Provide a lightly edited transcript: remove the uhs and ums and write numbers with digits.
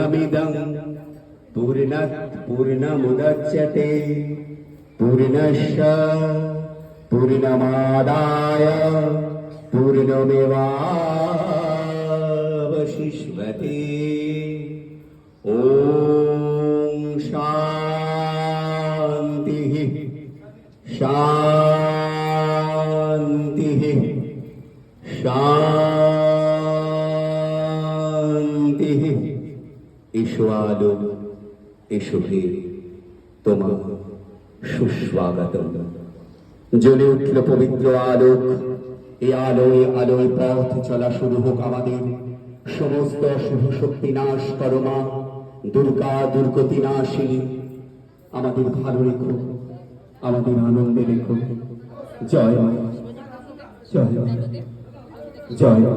पूर्णमिदं पूर्णात् पूर्णमुदच्यते पूर्णस्य पूर्णमादाय पूर्णमेवावशिष्यते। ॐ शान्तिः शान्तिः शान्तिः। एषो आलो एषो হে তোমার সুস্বাগতম। জ্বলে উঠল পবিত্র আলোক। এই আলোয় আলোয় পথ চলা শুরু হোক আমাদের। সমস্ত শুভ শক্তি নাশ করো মা দুর্গা, দুর্গতি নাশিনী। আমাদের ভালো রেখো, আমাদের আনন্দে রেখো। জয় মা, জয় মা, জয় মা।